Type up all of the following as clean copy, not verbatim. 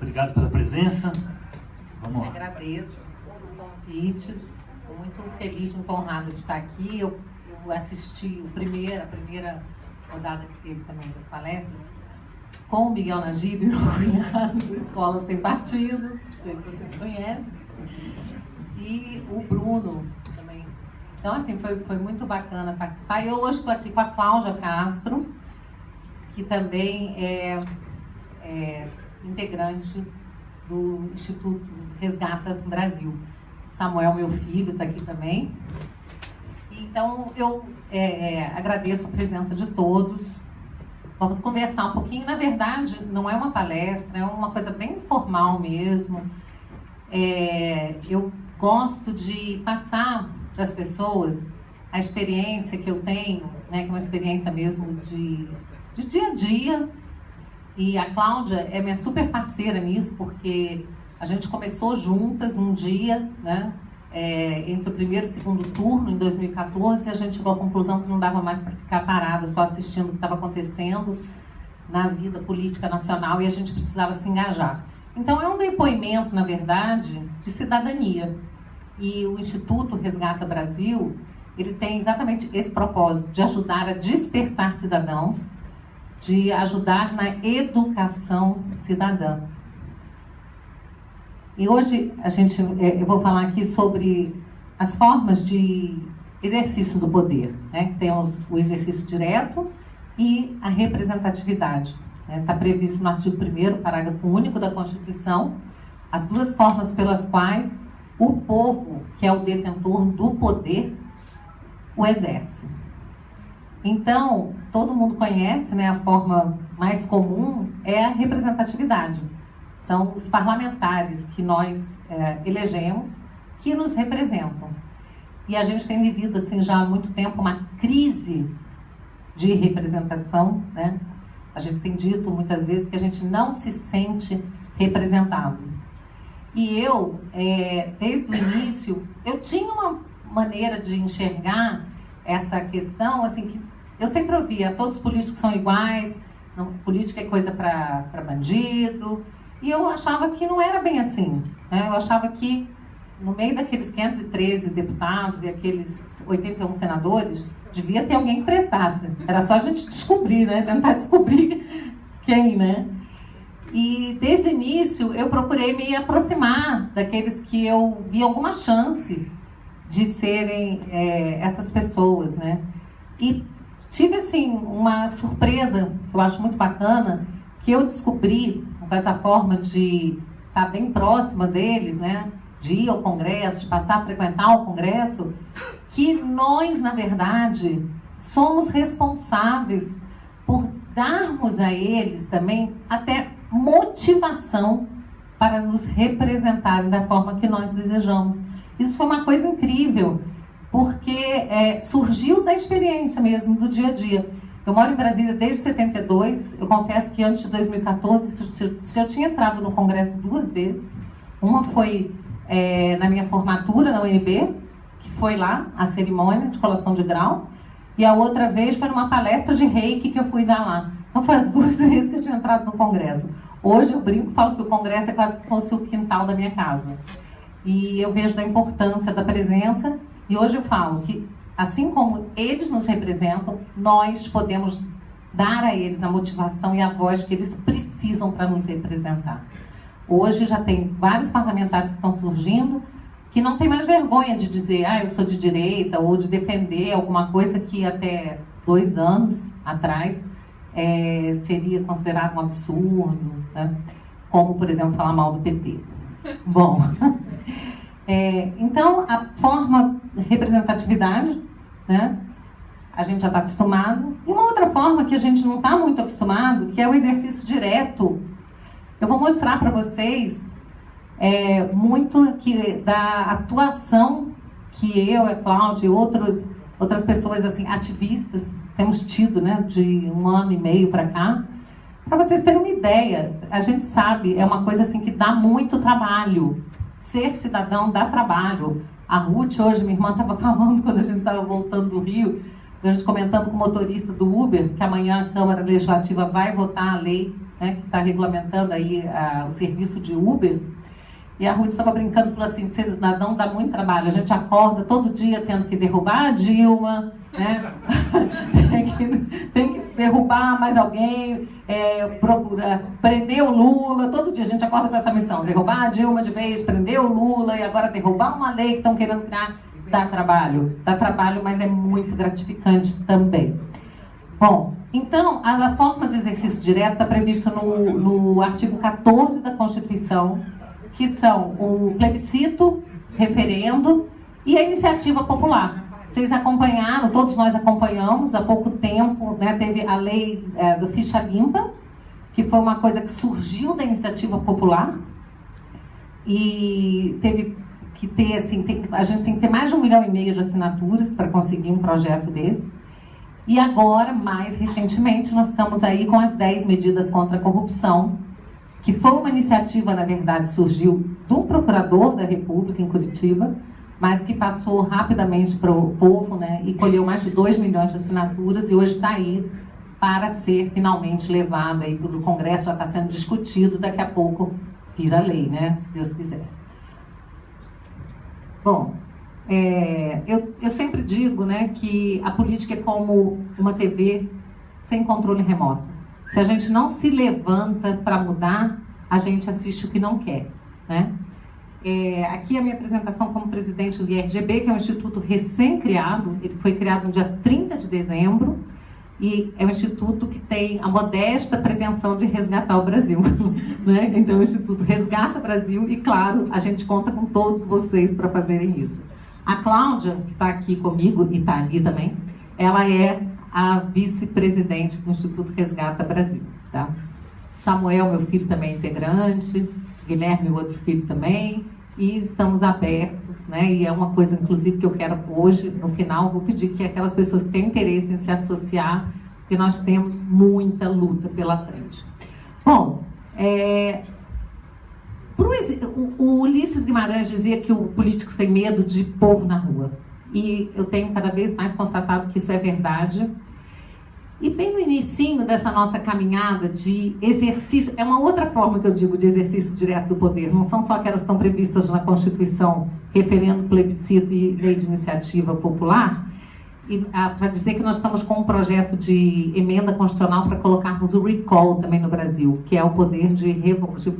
Obrigado pela presença. Vamos lá. Agradeço o convite. Estou muito feliz, muito honrada de estar aqui. Eu assisti a primeira rodada que teve também das palestras com o Miguel Najib, meu cunhado, do Escola Sem Partido, não sei se vocês conhecem, e o Bruno também. Então, assim, foi muito bacana participar. Eu hoje estou aqui com a Cláudia Castro, que também é integrante do Instituto Resgata Brasil. Samuel, meu filho, está aqui também. Então, eu agradeço a presença de todos. Vamos conversar um pouquinho. Na verdade, não é uma palestra, é uma coisa bem informal mesmo. Eu gosto de passar para as pessoas a experiência que eu tenho, né, que é uma experiência mesmo de dia a dia. E a Cláudia é minha super parceira nisso, porque a gente começou juntas um dia, né, entre o primeiro e o segundo turno, em 2014, e a gente chegou à conclusão que não dava mais para ficar parada só assistindo o que estava acontecendo na vida política nacional e a gente precisava se engajar. Então, é um depoimento, na verdade, de cidadania. E o Instituto Resgata Brasil, ele tem exatamente esse propósito, de ajudar a despertar cidadãos, de ajudar na educação cidadã. E hoje eu vou falar aqui sobre as formas de exercício do poder, né? Que temos o exercício direto e a representatividade. Está previsto no artigo 1º, parágrafo único da Constituição, as duas formas pelas quais o povo, que é o detentor do poder, o exerce. Então, todo mundo conhece, né, a forma mais comum é a representatividade. São os parlamentares que nós elegemos, que nos representam. E a gente tem vivido assim, já há muito tempo uma crise de representação, né? A gente tem dito muitas vezes que a gente não se sente representado. E eu, desde o início, eu tinha uma maneira de enxergar essa questão, assim, que eu sempre ouvia, todos os políticos são iguais, não, política é coisa para bandido, e eu achava que não era bem assim, né? Eu achava que no meio daqueles 513 deputados e aqueles 81 senadores, devia ter alguém que prestasse. Era só a gente descobrir, né? Tentar descobrir quem, né? E desde o início eu procurei me aproximar daqueles que eu vi alguma chance de serem essas pessoas, né? E tive, assim, uma surpresa que eu acho muito bacana, que eu descobri com essa forma de estar bem próxima deles, né? De ir ao Congresso, de passar a frequentar o Congresso, que nós, na verdade, somos responsáveis por darmos a eles também até motivação para nos representarem da forma que nós desejamos. Isso foi uma coisa incrível, porque surgiu da experiência mesmo, do dia a dia. Eu moro em Brasília desde 72, eu confesso que antes de 2014, se eu tinha entrado no Congresso 2 vezes, uma foi na minha formatura na UNB, que foi lá, a cerimônia de colação de grau, e a outra vez foi numa palestra de reiki que eu fui dar lá. Então foi as 2 vezes que eu tinha entrado no Congresso. Hoje eu brinco e falo que o Congresso é quase como se fosse o quintal da minha casa. E eu vejo da importância da presença, e hoje eu falo que, assim como eles nos representam, nós podemos dar a eles a motivação e a voz que eles precisam para nos representar. Hoje já tem vários parlamentares que estão surgindo, que não tem mais vergonha de dizer, eu sou de direita, ou de defender alguma coisa que até 2 anos atrás seria considerado um absurdo, né? Como, por exemplo, falar mal do PT. Bom, então, a forma de representatividade, né? A gente já está acostumado. E uma outra forma que a gente não está muito acostumado, que é o exercício direto. Eu vou mostrar para vocês muito da atuação que eu, a Cláudia e outras pessoas assim, ativistas temos tido, né, de 1 ano e meio para cá. Para vocês terem uma ideia, a gente sabe, é uma coisa assim que dá muito trabalho. Ser cidadão dá trabalho. A Ruth, hoje, minha irmã estava falando, quando a gente estava voltando do Rio, a gente comentando com o motorista do Uber, que amanhã a Câmara Legislativa vai votar a lei né, que está regulamentando aí o serviço de Uber. E a Ruth estava brincando, falou assim, vocês não dá muito trabalho, a gente acorda todo dia tendo que derrubar a Dilma, né? tem que derrubar mais alguém, procurar prender o Lula, todo dia a gente acorda com essa missão, derrubar a Dilma de vez, prender o Lula e agora derrubar uma lei que estão querendo criar. Dá trabalho, mas é muito gratificante também. Bom, então, a forma de exercício direto está prevista no artigo 14 da Constituição, que são o plebiscito, referendo e a iniciativa popular. Vocês acompanharam, todos nós acompanhamos, há pouco tempo, né, teve a lei do Ficha Limpa, que foi uma coisa que surgiu da iniciativa popular, e teve que ter, assim, a gente tem que ter mais de 1,5 milhão de assinaturas para conseguir um projeto desse. E agora, mais recentemente, nós estamos aí com as 10 medidas contra a corrupção, que foi uma iniciativa, na verdade, surgiu do procurador da República em Curitiba, mas que passou rapidamente para o povo, né, e colheu mais de 2 milhões de assinaturas e hoje está aí para ser finalmente levado aí pelo Congresso, já está sendo discutido, daqui a pouco vira lei, né, se Deus quiser. Bom, eu sempre digo, né, que a política é como uma TV sem controle remoto. Se a gente não se levanta para mudar, a gente assiste o que não quer, né? Aqui a minha apresentação como presidente do IRGB, que é um instituto recém-criado. Ele foi criado no dia 30 de dezembro e é um instituto que tem a modesta pretensão de resgatar o Brasil, né? Então o instituto resgata o Brasil e, claro, a gente conta com todos vocês para fazerem isso. A Cláudia, que está aqui comigo e está ali também, ela é a vice-presidente do Instituto Resgata Brasil, tá? Samuel, meu filho, também é integrante, Guilherme, o outro filho também, e estamos abertos, né? E é uma coisa, inclusive, que eu quero hoje, no final, vou pedir que aquelas pessoas que têm interesse em se associar, porque nós temos muita luta pela frente. Bom, o Ulisses Guimarães dizia que o político tem medo de povo na rua. E eu tenho cada vez mais constatado que isso é verdade. E bem no inicinho dessa nossa caminhada de exercício, é uma outra forma que eu digo de exercício direto do poder, não são só aquelas que estão previstas na Constituição, referendo, plebiscito e lei de iniciativa popular, para dizer que nós estamos com um projeto de emenda constitucional para colocarmos o recall também no Brasil, que é o poder de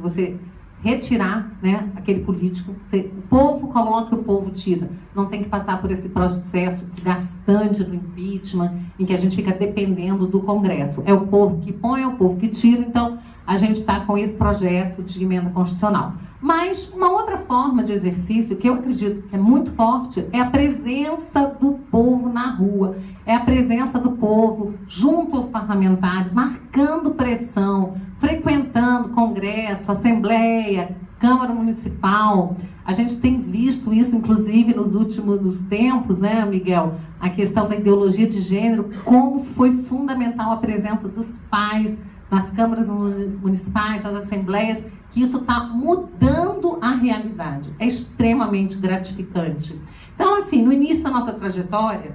você retirar, né, aquele político. O povo coloca e o povo tira. Não tem que passar por esse processo desgastante do impeachment, em que a gente fica dependendo do Congresso. É o povo que põe, é o povo que tira. Então, a gente está com esse projeto de emenda constitucional. Mas uma outra forma de exercício, que eu acredito que é muito forte, é a presença do povo na rua. É a presença do povo junto aos parlamentares, marcando pressão, frequentando Congresso, Assembleia, Câmara Municipal. A gente tem visto isso, inclusive, nos últimos tempos, né, Miguel? A questão da ideologia de gênero, como foi fundamental a presença dos pais nas câmaras municipais, nas assembleias, que isso está mudando a realidade. É extremamente gratificante. Então, assim, no início da nossa trajetória,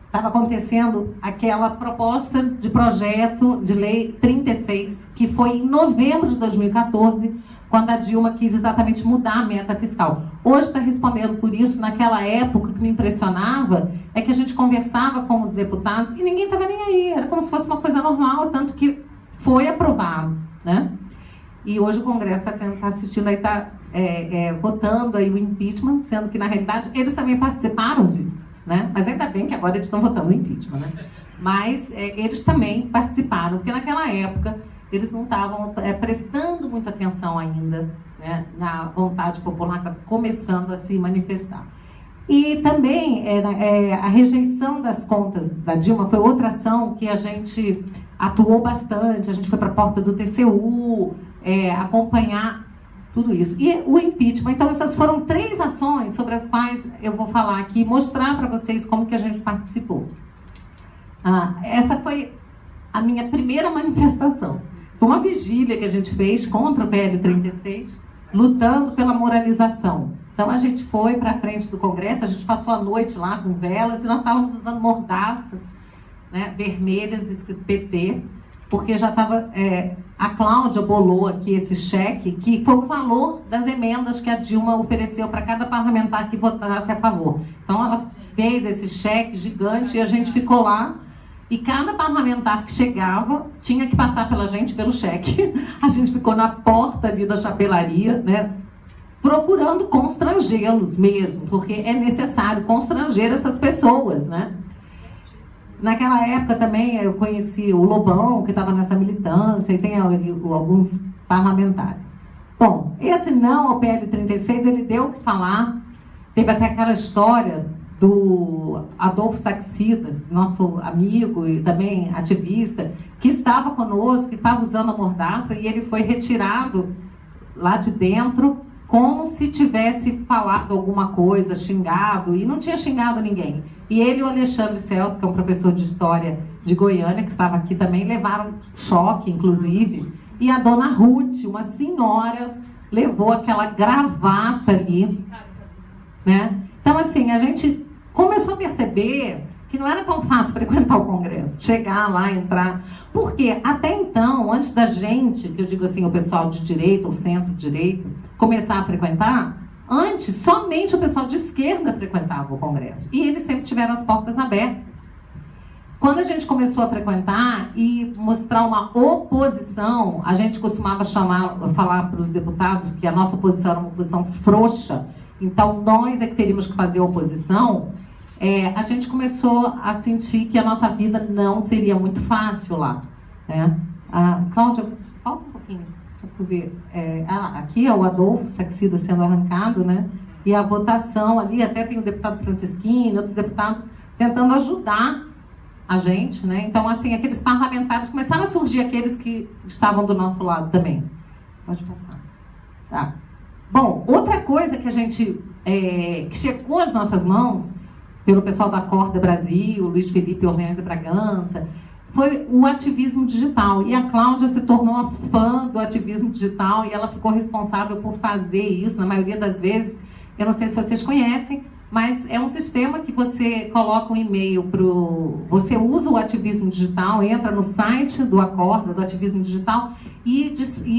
estava acontecendo aquela proposta de projeto de lei 36, que foi em novembro de 2014, quando a Dilma quis exatamente mudar a meta fiscal. Hoje está respondendo por isso. Naquela época, o que me impressionava é que a gente conversava com os deputados e ninguém estava nem aí, era como se fosse uma coisa normal, tanto que foi aprovado, né? E hoje o Congresso está assistindo, aí está votando aí o impeachment, sendo que, na realidade, eles também participaram disso, né? Mas ainda bem que agora eles estão votando o impeachment, né? Mas eles também participaram, porque naquela época eles não estavam prestando muita atenção ainda, né, na vontade popular que estava começando a se manifestar. E também a rejeição das contas da Dilma foi outra ação que a gente atuou bastante. A gente foi para a porta do TCU, acompanhar tudo isso. E o impeachment. Então, essas foram 3 ações sobre as quais eu vou falar aqui, mostrar para vocês como que a gente participou. Essa foi a minha primeira manifestação. Foi uma vigília que a gente fez contra o PL 36, lutando pela moralização. Então, a gente foi para a frente do Congresso, a gente passou a noite lá com velas, e nós estávamos usando mordaças, né, vermelhas, escrito PT, porque já estava a Cláudia bolou aqui esse cheque, que foi o valor das emendas que a Dilma ofereceu para cada parlamentar que votasse a favor. Então, ela fez esse cheque gigante e a gente ficou lá. E cada parlamentar que chegava tinha que passar pela gente pelo cheque. A gente ficou na porta ali da chapelaria, né, procurando constrangê-los mesmo, porque é necessário constranger essas pessoas, né? Naquela época também eu conheci o Lobão, que estava nessa militância, e tem alguns parlamentares. Bom, esse não ao PL 36, ele deu o que falar. Teve até aquela história do Adolfo Saxida, nosso amigo e também ativista, que estava conosco, que estava usando a mordaça, e ele foi retirado lá de dentro como se tivesse falado alguma coisa, xingado, e não tinha xingado ninguém. E ele e o Alexandre Celso, que é um professor de história de Goiânia, que estava aqui também, levaram choque, inclusive, e a dona Ruth, uma senhora, levou aquela gravata ali, né? Então, assim, a gente começou a perceber que não era tão fácil frequentar o Congresso, chegar lá, entrar. Porque até então, antes da gente, que eu digo assim, o pessoal de direita, o centro-direita, começar a frequentar, antes somente o pessoal de esquerda frequentava o Congresso. E eles sempre tiveram as portas abertas. Quando a gente começou a frequentar e mostrar uma oposição, a gente costumava falar para os deputados que a nossa oposição era uma oposição frouxa, então nós é que teríamos que fazer a oposição. A gente começou a sentir que a nossa vida não seria muito fácil lá, né? Cláudia, falta um pouquinho, só para ver. Aqui é o Adolfo Saxida sendo arrancado, né? E a votação ali, até tem o deputado Francisquinho, outros deputados tentando ajudar a gente, né? Então, assim, aqueles parlamentares começaram a surgir, aqueles que estavam do nosso lado também. Pode passar. Tá. Bom, outra coisa que a gente, que chegou às nossas mãos, pelo pessoal da Corda Brasil, Luiz Felipe Orleans e Bragança, foi o ativismo digital. E a Cláudia se tornou uma fã do ativismo digital e ela ficou responsável por fazer isso, na maioria das vezes. Eu não sei se vocês conhecem, mas é um sistema que você coloca um e-mail você usa o ativismo digital, entra no site do Acorda, do ativismo digital, e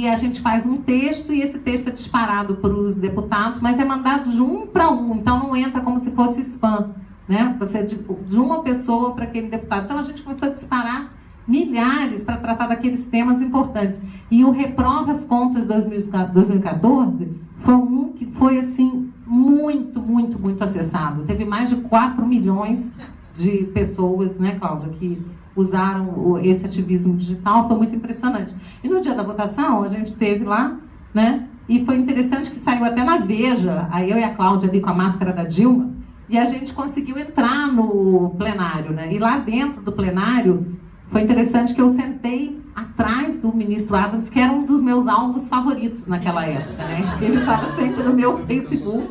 a gente faz um texto, e esse texto é disparado para os deputados, mas é mandado de um para um, então não entra como se fosse spam, né? Você de uma pessoa para aquele deputado. Então a gente começou a disparar milhares para tratar daqueles temas importantes. E o Reprova as Contas 2014 foi um que foi assim muito, muito, muito acessado. Teve mais de 4 milhões de pessoas, né, Cláudia, que usaram esse ativismo digital. Foi muito impressionante. E no dia da votação, a gente esteve lá, né, e foi interessante que saiu até na Veja, aí eu e a Cláudia ali com a máscara da Dilma, e a gente conseguiu entrar no plenário, né? E lá dentro do plenário, foi interessante que eu sentei atrás do ministro Adams, que era um dos meus alvos favoritos naquela época, né? Ele estava sempre no meu Facebook,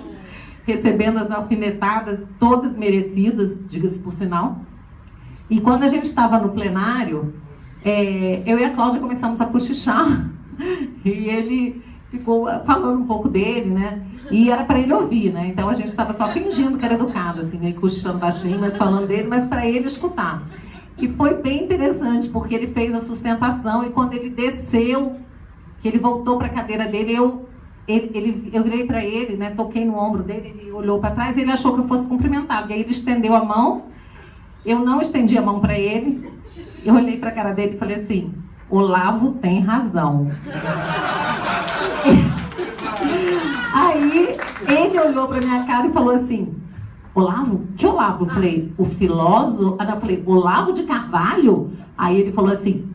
recebendo as alfinetadas, todas merecidas, diga-se por sinal. E quando a gente estava no plenário, eu e a Cláudia começamos a cochichar, e ele ficou falando um pouco dele, né? E era para ele ouvir, né? Então a gente estava só fingindo que era educado, assim, meio cochichando baixinho, mas falando dele, mas para ele escutar. E foi bem interessante, porque ele fez a sustentação e quando ele desceu, que ele voltou para a cadeira dele, eu virei para ele, né? Toquei no ombro dele, ele olhou para trás e ele achou que eu fosse cumprimentado. E aí ele estendeu a mão, eu não estendi a mão para ele, eu olhei para a cara dele e falei assim: Olavo tem razão. Aí ele olhou para minha cara e falou assim: Olavo? Que Olavo? Eu falei: o filósofo? Eu falei: Olavo de Carvalho? Aí ele falou assim: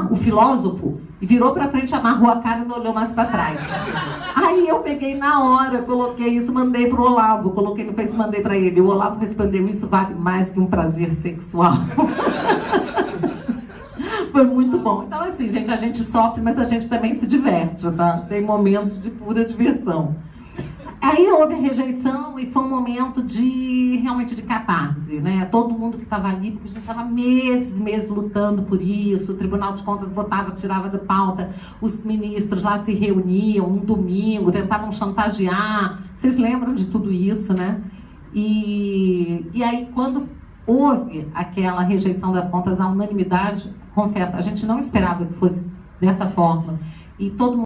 o filósofo? E virou para frente, amarrou a cara e não olhou mais para trás. Aí eu peguei na hora, coloquei isso, mandei pro Olavo, coloquei no Face, mandei para ele. O Olavo respondeu: isso vale mais que um prazer sexual. Foi muito bom. Então, assim, gente, a gente sofre, mas a gente também se diverte, tá? Tem momentos de pura diversão. Aí houve a rejeição e foi um momento realmente de catarse, né? Todo mundo que estava ali, porque a gente estava meses lutando por isso, o Tribunal de Contas tirava da pauta, os ministros lá se reuniam um domingo, tentavam chantagear. Vocês lembram de tudo isso, né? E aí, quando houve aquela rejeição das contas, a unanimidade, confesso, a gente não esperava que fosse dessa forma. E todo